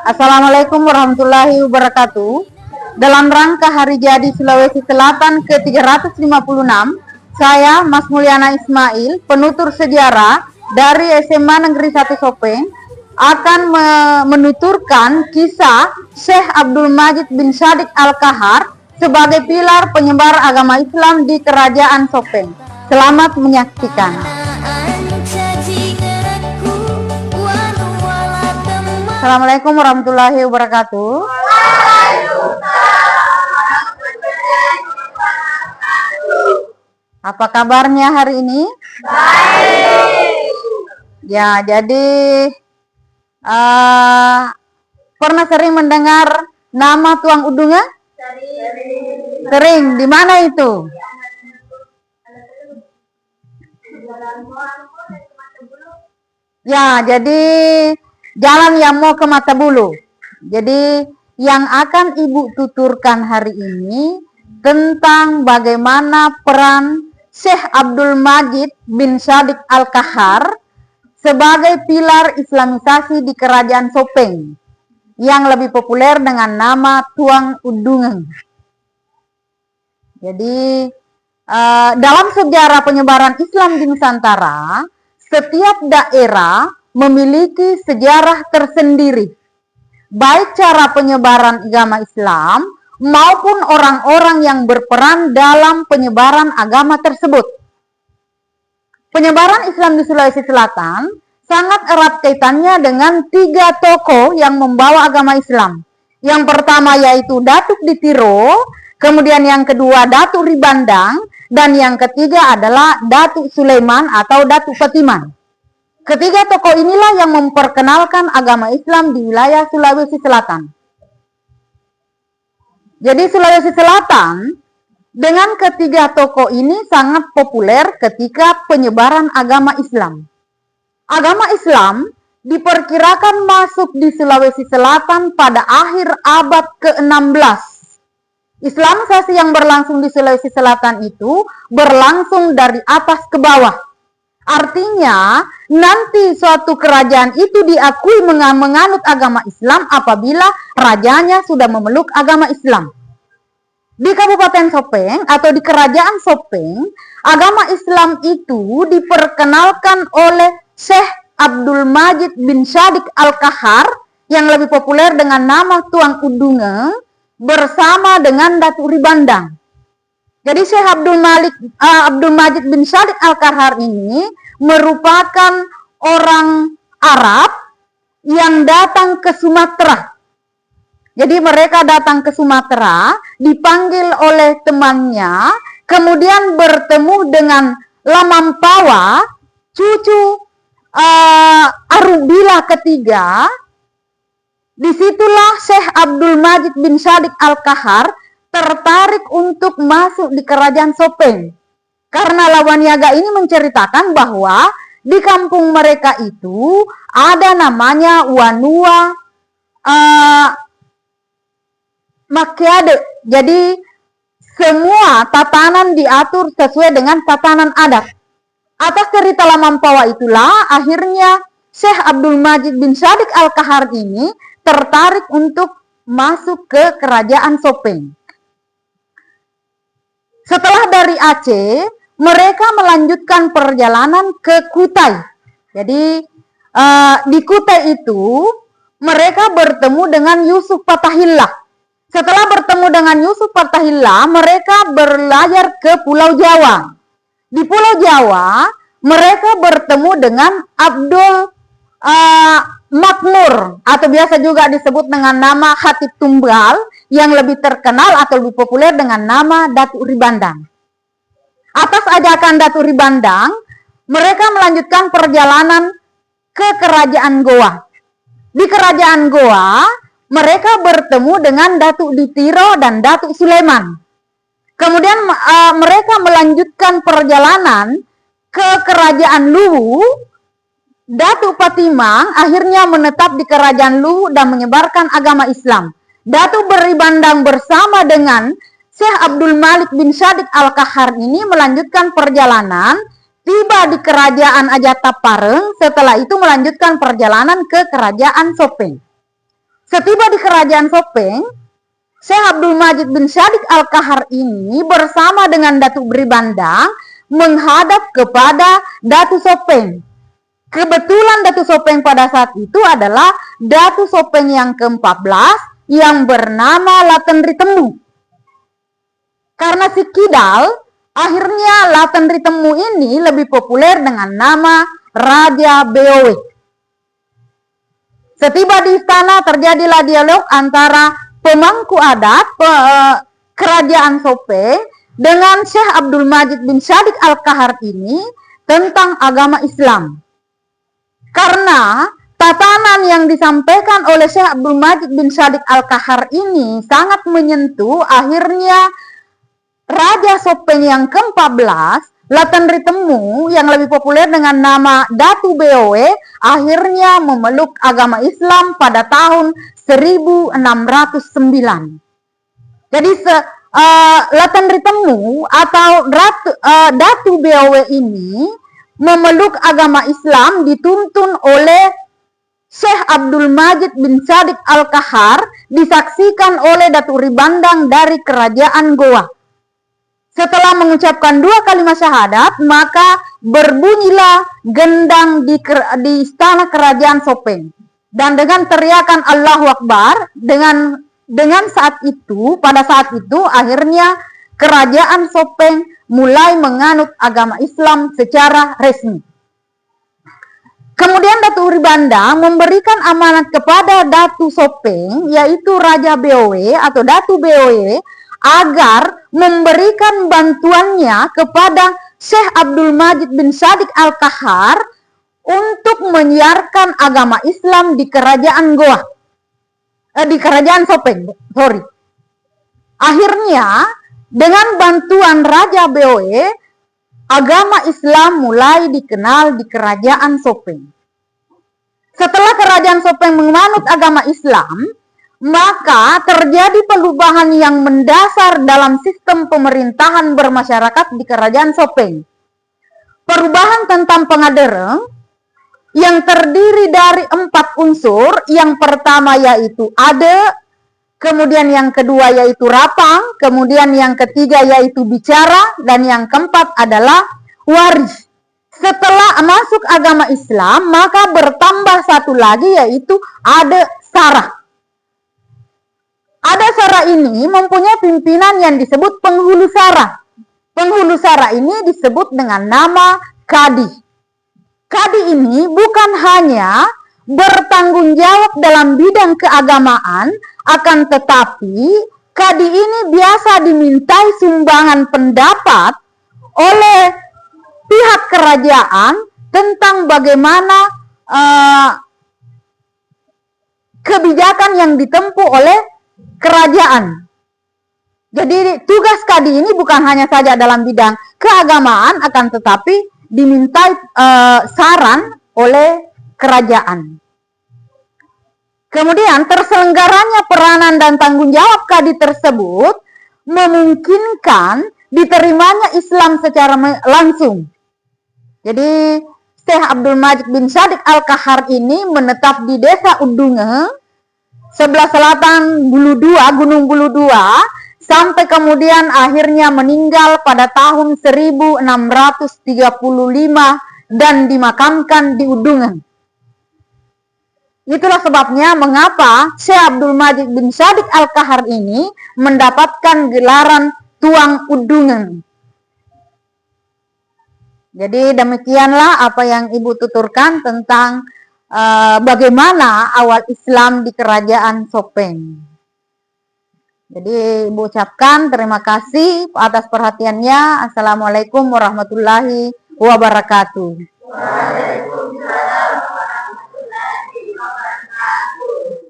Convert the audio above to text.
Assalamualaikum warahmatullahi wabarakatuh. Dalam rangka Hari Jadi Sulawesi Selatan ke-356, saya Mas Mulyana Ismail, penutur sejarah dari SMA Negeri 1 Sopeng, akan menuturkan kisah Syekh Abdul Majid bin Sadik Al-Kahar sebagai pilar penyebar agama Islam di Kerajaan Sopeng. Selamat menyaksikan. Assalamualaikum warahmatullahi wabarakatuh. Apa kabarnya hari ini? Baik. Ya, jadi pernah sering mendengar nama Tuang Udunga? Sering. Di mana itu? Ya, jadi jalan yang mau ke Matabulu. Jadi yang akan Ibu tuturkan hari ini tentang bagaimana peran Syekh Abdul Majid bin Sadik Al-Kahar sebagai pilar Islamisasi di Kerajaan Sopeng yang lebih populer dengan nama Tuang Udunga. Jadi dalam sejarah penyebaran Islam di Nusantara, setiap daerah memiliki sejarah tersendiri, baik cara penyebaran agama Islam maupun orang-orang yang berperan dalam penyebaran agama tersebut. Penyebaran Islam di Sulawesi Selatan sangat erat kaitannya dengan 3 tokoh yang membawa agama Islam. Yang pertama yaitu Datuk Ditiro, kemudian yang kedua Datuk Ribandang, dan yang ketiga adalah Datuk Sulaiman atau Datuk Patiman. Ketiga tokoh inilah yang memperkenalkan agama Islam di wilayah Sulawesi Selatan. Jadi Sulawesi Selatan dengan ketiga tokoh ini sangat populer ketika penyebaran agama Islam. Agama Islam diperkirakan masuk di Sulawesi Selatan pada akhir abad ke-16. Islamisasi yang berlangsung di Sulawesi Selatan itu berlangsung dari atas ke bawah. Artinya, nanti suatu kerajaan itu diakui menganut agama Islam apabila rajanya sudah memeluk agama Islam. Di Kabupaten Sopeng atau di Kerajaan Sopeng, agama Islam itu diperkenalkan oleh Syekh Abdul Majid bin Sadik Al-Kahar yang lebih populer dengan nama Tuang Udunga bersama dengan Datuk Ribandang. Jadi Syekh Abdul Majid bin Sadik Al-Kahar ini merupakan orang Arab yang datang ke Sumatera. Jadi mereka datang ke Sumatera, dipanggil oleh temannya, kemudian bertemu dengan Lamampawa, cucu Arubila ketiga. Disitulah Syekh Abdul Majid bin Sadik Al-Kahar tertarik untuk masuk di Kerajaan Sopeng. Karena Lawaniaga ini menceritakan bahwa di kampung mereka itu ada namanya Wanua Makiade. Jadi semua tatanan diatur sesuai dengan tatanan adat. Atas cerita Lamampawa itulah akhirnya Syekh Abdul Majid bin Sadik Al-Kahar ini tertarik untuk masuk ke Kerajaan Sopeng. Setelah dari Aceh, mereka melanjutkan perjalanan ke Kutai. Jadi di Kutai itu mereka bertemu dengan Yusuf Fathahillah. Setelah bertemu dengan Yusuf Fathahillah, mereka berlayar ke Pulau Jawa. Di Pulau Jawa, mereka bertemu dengan Abdul Makmur atau biasa juga disebut dengan nama Khatib Tumbal yang lebih terkenal atau lebih populer dengan nama Datuk Ribandang. Atas ajakan Datuk Ribandang, mereka melanjutkan perjalanan ke Kerajaan Goa. Di Kerajaan Goa, mereka bertemu dengan Datuk Ditiro dan Datuk Sulaiman. Kemudian mereka melanjutkan perjalanan ke Kerajaan Luwu. Datuk Patimang akhirnya menetap di Kerajaan Luwu dan menyebarkan agama Islam. Datuk Ribandang bersama dengan Syekh Abdul Malik bin Sadik Al-Kahar ini melanjutkan perjalanan, tiba di Kerajaan Ajata Pareng, setelah itu melanjutkan perjalanan ke Kerajaan Sopeng. Setiba di kerajaan Sopeng, Syekh Abdul Majid bin Syadiq Al-Kahar ini bersama dengan Datuk Beri Bandang menghadap kepada Datu Sopeng. Kebetulan Datu Sopeng pada saat itu adalah Datu Sopeng yang ke-14 yang bernama Laten Ritemu. Karena si Kidal, akhirnya Laten Ritemu ini lebih populer dengan nama Raja Beowe. Setiba di istana terjadilah dialog antara pemangku adat kerajaan Sopeng dengan Syekh Abdul Majid bin Syadiq Al-Kahar ini tentang agama Islam. Karena tatanan yang disampaikan oleh Syekh Abdul Majid bin Syadiq Al-Kahar ini sangat menyentuh, akhirnya Raja Sopeng yang ke-14, Laten Ritemu, yang lebih populer dengan nama Datu Beowe, akhirnya memeluk agama Islam pada tahun 1609. Jadi Laten Ritemu atau Datu Beowe ini memeluk agama Islam dituntun oleh Syekh Abdul Majid bin Syadiq Al-Kahar, disaksikan oleh Datuk Ribandang dari kerajaan Goa. Setelah mengucapkan 2 kalimat syahadat, maka berbunyilah gendang di istana kerajaan Sopeng. Dan dengan teriakan Allahu Akbar, pada saat itu akhirnya kerajaan Sopeng mulai menganut agama Islam secara resmi. Kemudian Datuk Ribandang memberikan amanat kepada Datu Sopeng, yaitu Raja Beowe atau Datu Beowe, agar memberikan bantuannya kepada Syekh Abdul Majid bin Syadiq Al-Kahar untuk menyiarkan agama Islam di kerajaan Goa. Di kerajaan Sopeng, Akhirnya, dengan bantuan Raja Beowe, agama Islam mulai dikenal di kerajaan Sopeng. Setelah kerajaan Sopeng menganut agama Islam, maka terjadi perubahan yang mendasar dalam sistem pemerintahan bermasyarakat di kerajaan Sopeng. Perubahan tentang pengadereng yang terdiri dari 4 unsur. Yang pertama yaitu ade, kemudian yang kedua yaitu rapang, kemudian yang ketiga yaitu bicara, dan yang keempat adalah waris. Setelah masuk agama Islam, maka bertambah satu lagi yaitu ade sarah. Ada sara ini mempunyai pimpinan yang disebut penghulu sara. Penghulu sara ini disebut dengan nama kadi. Kadi ini bukan hanya bertanggung jawab dalam bidang keagamaan, akan tetapi kadi ini biasa dimintai sumbangan pendapat oleh pihak kerajaan tentang bagaimana kebijakan yang ditempuh oleh kerajaan. Jadi tugas kadi ini bukan hanya saja dalam bidang keagamaan, akan tetapi dimintai saran oleh kerajaan. Kemudian terselenggaranya peranan dan tanggung jawab kadi tersebut memungkinkan diterimanya Islam secara langsung. Jadi Syekh Abdul Majid bin Syadiq Al-Kahar ini menetap di desa Udunge, sebelah selatan Gunung Bulu 2, sampai kemudian akhirnya meninggal pada tahun 1635 dan dimakamkan di Udungan. Itulah sebabnya mengapa Syekh Abdul Majid bin Syadiq Al-Kahar ini mendapatkan gelaran Tuang Udungan. Jadi demikianlah apa yang Ibu tuturkan tentang bagaimana awal Islam di kerajaan Sopeng. Jadi Ibu ucapkan terima kasih atas perhatiannya. Assalamualaikum warahmatullahi wabarakatuh. Waalaikumsalam.